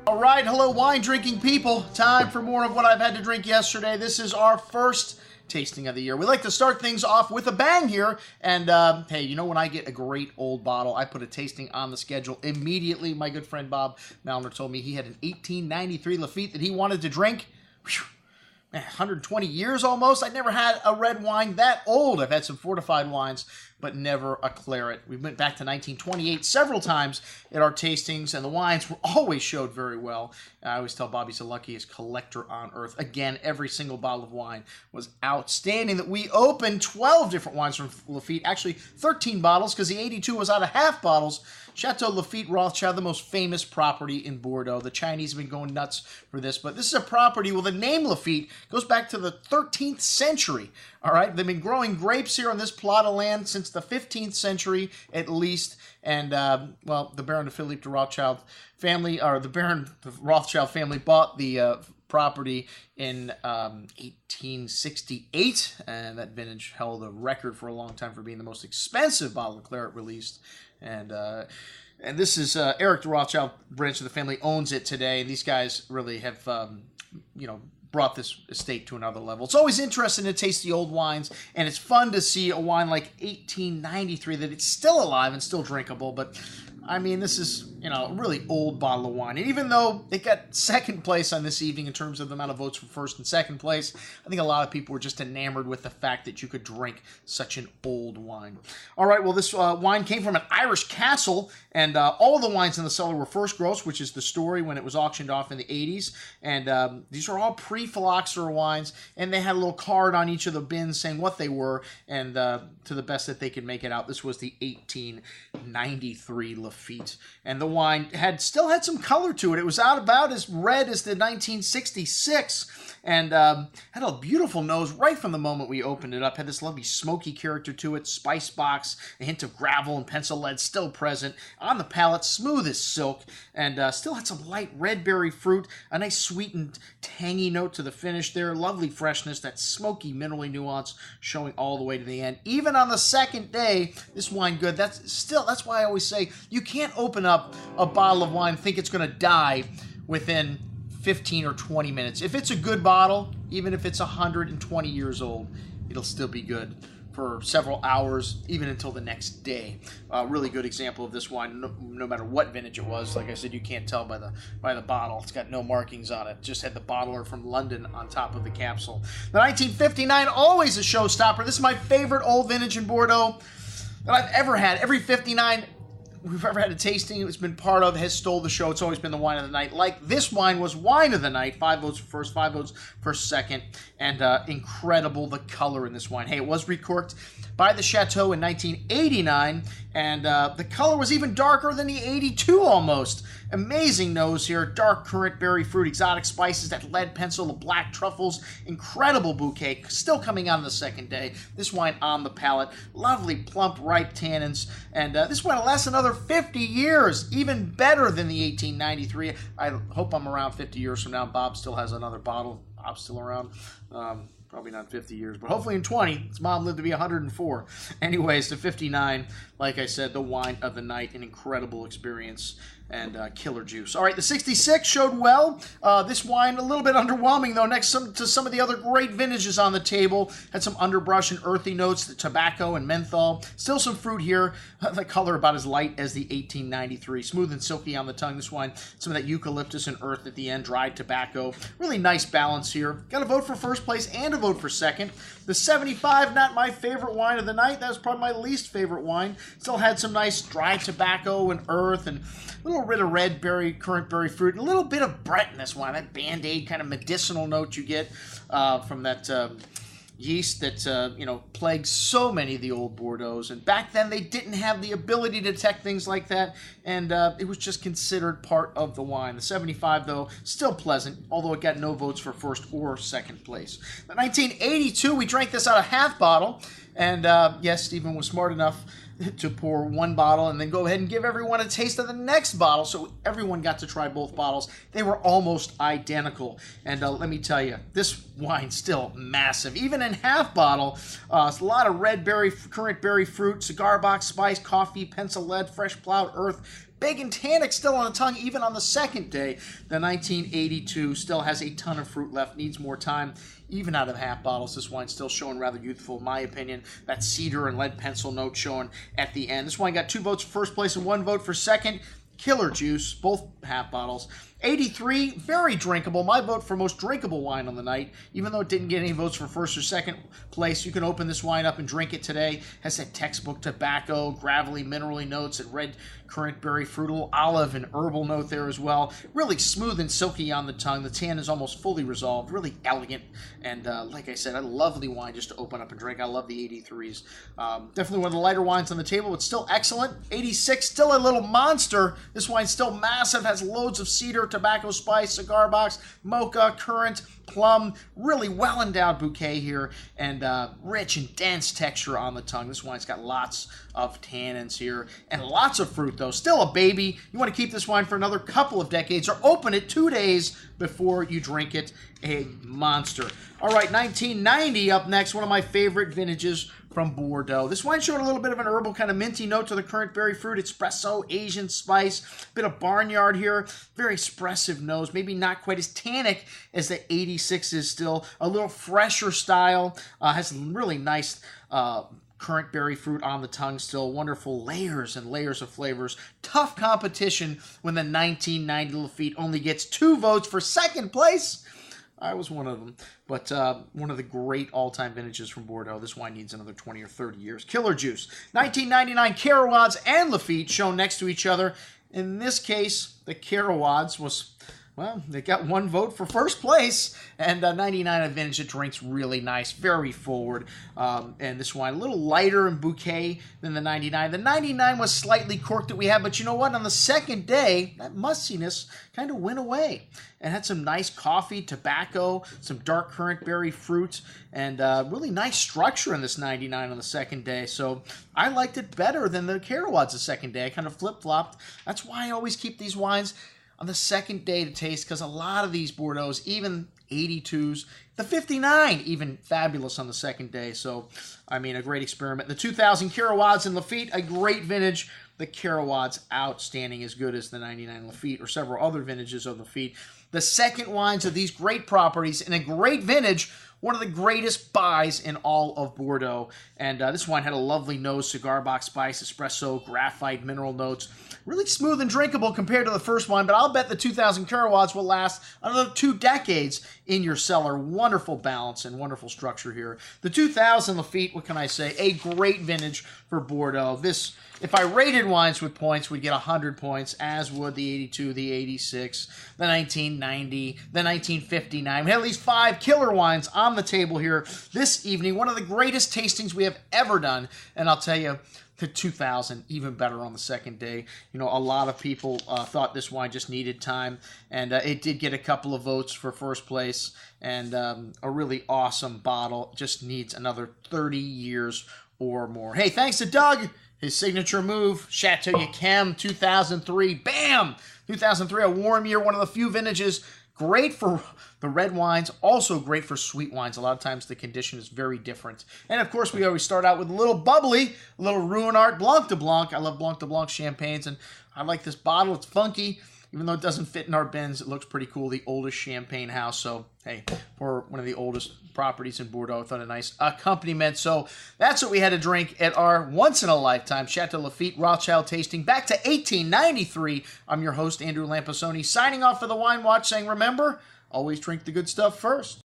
All right, hello wine drinking people. Time for more of what I've had to drink yesterday. This is our first tasting of the year. We like to start things off with a bang here. And hey, you know when I get a great old bottle, I put a tasting on the schedule immediately. My good friend Bob Malner told me he had an 1893 Lafite that he wanted to drink. Whew. Man, 120 years almost. I never had a red wine that old. I've had some fortified wines, but never a claret. We went back to 1928 several times at our tastings, and the wines were always showed very well. I always tell Bobby he's the luckiest collector on earth. Again, every single bottle of wine was outstanding. That we opened 12 different wines from Lafite, actually 13 bottles, because the 82 was out of half bottles. Chateau Lafite Rothschild, the most famous property in Bordeaux. The Chinese have been going nuts for this, but this is a property with the name Lafite goes back to the 13th century. All right, they've been growing grapes here on this plot of land since the 15th century at least. And, well, the Baron de Philippe de Rothschild family, or the Baron the Rothschild family bought the property in 1868, and that vintage held a record for a long time for being the most expensive bottle of claret released. And this is Eric de Rothschild branch of the family owns it today. These guys really have, you know, brought this estate to another level. It's always interesting to taste the old wines, and it's fun to see a wine like 1893 that it's still alive and still drinkable. But I mean, this is, you know, a really old bottle of wine. And even though it got second place on this evening in terms of the amount of votes for first and second place, I think a lot of people were just enamored with the fact that you could drink such an old wine. All right, well, this wine came from an Irish castle, and all the wines in the cellar were first gross, which is the story when it was auctioned off in the 80s. And these are all pre-phylloxera wines, and they had a little card on each of the bins saying what they were, and to the best that they could make it out, this was the 1893 Lafite. And the wine still had some color to it. It was about as red as the 1966, and had a beautiful nose right from the moment we opened it up. Had this lovely smoky character to it, spice box, a hint of gravel and pencil lead still present. On the palate, smooth as silk, and still had some light red berry fruit, a nice sweet and tangy note to the finish there, lovely freshness, that smoky minerally nuance showing all the way to the end. Even on the second day, this wine good. That's why I always say you can't open up a bottle of wine and think it's going to die within 15 or 20 minutes. If it's a good bottle, even if it's 120 years old, it'll still be good for several hours, even until the next day. Really good example of this wine, no matter what vintage it was. Like I said, you can't tell by the bottle. It's got no markings on it. Just had the bottler from London on top of the capsule. The 1959, always a showstopper. This is my favorite old vintage in Bordeaux that I've ever had. Every 59 we've ever had a tasting it's been part of has stole the show. It's always been the wine of the night. Like this wine was wine of the night. 5 votes for first, 5 votes for second, and incredible the color in this wine. Hey, it was recorked by the Chateau in 1989, and the color was even darker than the 82 almost. Amazing nose here, dark currant berry fruit, exotic spices, that lead pencil, the black truffles, incredible bouquet, still coming on the second day. This wine on the palate, lovely plump ripe tannins, and this wine will last another 50 years, even better than the 1893. I hope I'm around 50 years from now. Bob still has another bottle. Bob's still around. Probably not 50 years, but hopefully in 20. His mom lived to be 104. Anyways, to 59, like I said, the wine of the night, an incredible experience, and killer juice. All right, the 66 showed well. This wine, a little bit underwhelming, though, next to some of the other great vintages on the table. Had some underbrush and earthy notes, the tobacco and menthol. Still some fruit here. The color about as light as the 1893. Smooth and silky on the tongue. This wine, some of that eucalyptus and earth at the end, dried tobacco. Really nice balance here. Got a vote for first place and a vote for second. The 75, not my favorite wine of the night. That was probably my least favorite wine. Still had some nice dry tobacco and earth, and a little bit of red berry, currant berry fruit, and a little bit of Brett in this wine. That Band-Aid kind of medicinal note you get from that yeast that, you know, plagues so many of the old Bordeaux's. And back then, they didn't have the ability to detect things like that, and it was just considered part of the wine. The 75, though, still pleasant, although it got no votes for first or second place. The 1982, we drank this out of half bottle, and yes, Stephen was smart enough to pour one bottle and then go ahead and give everyone a taste of the next bottle, so everyone got to try both bottles. They were almost identical, and let me tell you, this wine's still massive. Even in half bottle, it's a lot of red berry, currant berry fruit, cigar box spice, coffee, pencil lead, fresh plowed earth, Big and tannic still on the tongue, even on the second day. The 1982 still has a ton of fruit left, needs more time. Even out of half bottles, this wine's still showing rather youthful, in my opinion. That cedar and lead pencil note showing at the end. This wine got 2 votes for first place and 1 vote for second. Killer juice, both half bottles. 83, very drinkable. My vote for most drinkable wine on the night. Even though it didn't get any votes for first or second place, you can open this wine up and drink it today. Has that textbook tobacco, gravelly, minerally notes, and red currant berry fruital, olive, and herbal note there as well. Really smooth and silky on the tongue. The tan is almost fully resolved. Really elegant. And like I said, a lovely wine just to open up and drink. I love the 83s. Definitely one of the lighter wines on the table, but still excellent. 86, still a little monster. This wine's still massive, has loads of cedar, tobacco, spice, cigar box, mocha, currant, plum. Really well-endowed bouquet here, and rich and dense texture on the tongue. This wine's got lots of tannins here, and lots of fruit, though. Still a baby. You want to keep this wine for another couple of decades, or open it 2 days before you drink it. A monster. All right, 1990 up next, one of my favorite vintages from Bordeaux. This wine showed a little bit of an herbal kind of minty note to the currant berry fruit, espresso, Asian spice, bit of barnyard here, very expressive nose, maybe not quite as tannic as the 86 is still, a little fresher style, has really nice currant berry fruit on the tongue still, wonderful layers and layers of flavors. Tough competition when the 1990 Lafite only gets 2 votes for second place. I was one of them, but one of the great all-time vintages from Bordeaux. This wine needs another 20 or 30 years. Killer juice. 1999 Carroids and Lafite shown next to each other. In this case, the Carroids was, well, they got 1 vote for first place, and 99 a vintage that drinks really nice, very forward. And this wine a little lighter in bouquet than the 99. The 99 was slightly corked that we had, but you know what? On the second day, that mustiness kind of went away. And had some nice coffee, tobacco, some dark currant berry fruit, and really nice structure in this 99 on the second day. So I liked it better than the Carroids the second day. I kind of flip-flopped. That's why I always keep these wines on the second day to taste, because a lot of these Bordeaux, even 82s, the 59, even fabulous on the second day. So, I mean, a great experiment. The 2000 Carroids and Lafite, a great vintage. The Carroids outstanding, as good as the 99 Lafite or several other vintages of Lafite. The second wines of these great properties in a great vintage, one of the greatest buys in all of Bordeaux. And this wine had a lovely nose, cigar box spice, espresso, graphite, mineral notes. Really smooth and drinkable compared to the first wine, but I'll bet the 2000 Carroids will last another 2 decades in your cellar. Wonderful balance and wonderful structure here. The 2000 Lafite, what can I say? A great vintage for Bordeaux. This, if I rated wines with points, we'd get 100 points, as would the 82, the 86, the 1990, the 1959. We had at least 5 killer wines on the table here this evening. One of the greatest tastings we have ever done, and I'll tell you, the 2000, even better on the second day. You know, a lot of people thought this wine just needed time, and it did get a couple of votes for first place, and a really awesome bottle. Just needs another 30 years or more. Hey, thanks to Doug. His signature move, Chateau Lafite 2003. Bam! 2003, a warm year, one of the few vintages. Great for the red wines, also great for sweet wines. A lot of times the condition is very different. And of course, we always start out with a little bubbly, a little Ruinart Blanc de Blanc. I love Blanc de Blanc champagnes, and I like this bottle. It's funky. Even though it doesn't fit in our bins, it looks pretty cool. The oldest champagne house. So, hey, for one of the oldest properties in Bordeaux, I thought a nice accompaniment. So, that's what we had to drink at our once-in-a-lifetime Chateau Lafite Rothschild tasting. Back to 1893. I'm your host, Andrew Lampasoni, signing off for the Wine Watch, saying, remember, always drink the good stuff first.